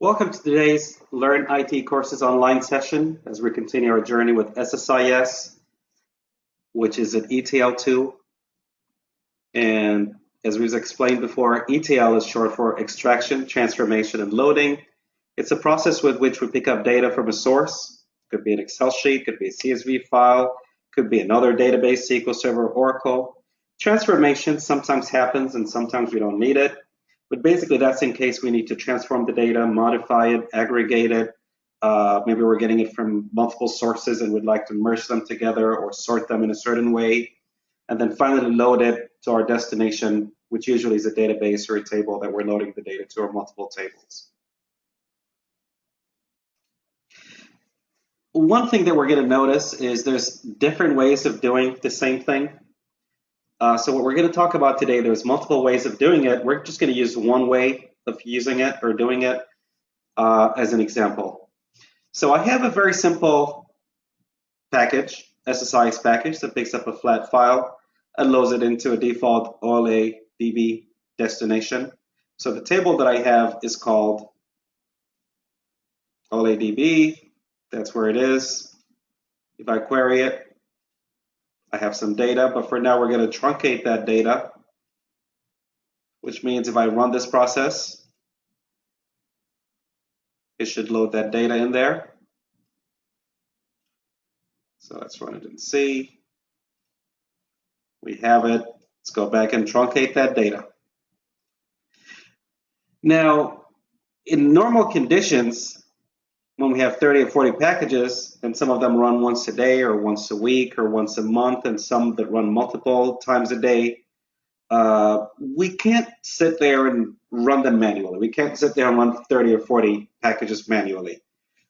Welcome to today's Learn IT Courses online session as we continue our journey with SSIS, which is an ETL tool. And as we've explained before, ETL is short for extraction, transformation, and loading. It's a process with which we pick up data from a source. It could be an Excel sheet, could be a CSV file, could be another database, SQL Server, Oracle. Transformation sometimes happens and sometimes we don't need it. But basically, that's in case we need to transform the data, modify it, aggregate it. Maybe we're getting it from multiple sources and would like to merge them together or sort them in a certain way. And then finally load it to our destination, which usually is a database or a table that we're loading the data to, or multiple tables. One thing that we're going to notice is there's different ways of doing the same thing. So what we're going to talk about today, there's multiple ways of doing it. We're just going to use one way of using it or doing it as an example. So I have a very simple package, SSIS package, that picks up a flat file and loads it into a default OLA DB destination. So the table that I have is called OLA DB. That's where it is. If I query it, I have some data, but for now we're going to truncate that data, which means if I run this process, it should load that data in there. So let's run it and see. We have it. Let's go back and truncate that data. Now, in normal conditions, when we have 30 or 40 packages, and some of them run once a day or once a week or once a month, and some that run multiple times a day, we can't sit there and run them manually. We can't sit there and run 30 or 40 packages manually.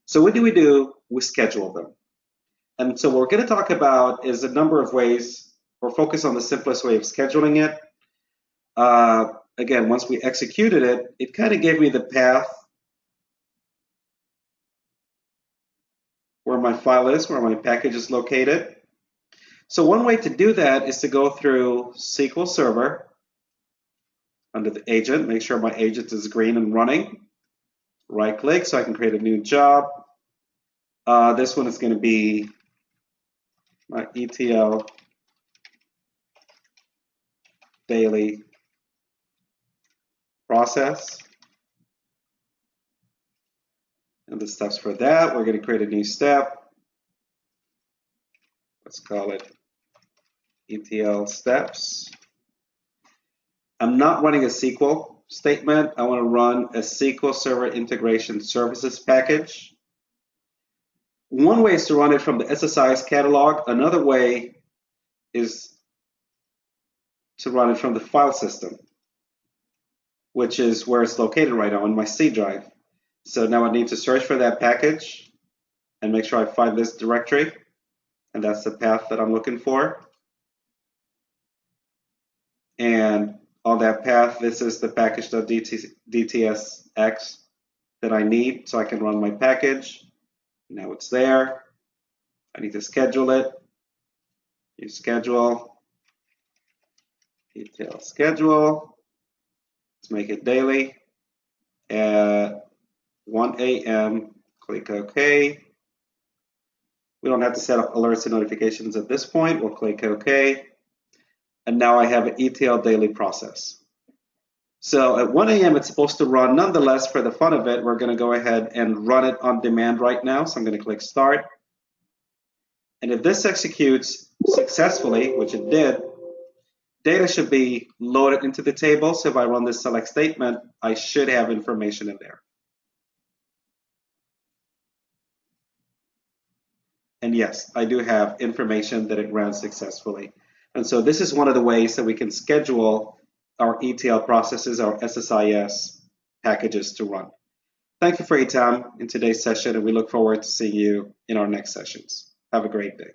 So what do? We schedule them. And so what we're going to talk about is a number of ways, or focus on the simplest way of scheduling it. Again, once we executed it, it kind of gave me the path where my file is, where my package is located. So one way to do that is to go through SQL Server under the agent, make sure my agent is green and running. Right click so I can create a new job. This one is going to be my ETL daily process. And the steps for that, we're going to create a new step. Let's call it ETL steps. I'm not running a SQL statement. I want to run a SQL Server Integration Services package. One way is to run it from the SSIS catalog. Another way is to run it from the file system, which is where it's located right now in my C drive. So now I need to search for that package and make sure I find this directory, and that's the path that I'm looking for. And on that path, this is the package.dtsx that I need so I can run my package. Now it's there. I need to schedule it. You schedule, ETL schedule. Let's make it daily. At 1 a.m., click OK. We don't have to set up alerts and notifications at this point. We'll click OK. And now I have an ETL daily process. So at 1 a.m. it's supposed to run. Nonetheless, for the fun of it, we're going to go ahead and run it on demand right now. So I'm going to click Start. And if this executes successfully, which it did, data should be loaded into the table. So if I run this select statement, I should have information in there. And yes, I do have information that it ran successfully. And so this is one of the ways that we can schedule our ETL processes, our SSIS packages to run. Thank you for your time in today's session, and we look forward to seeing you in our next sessions. Have a great day.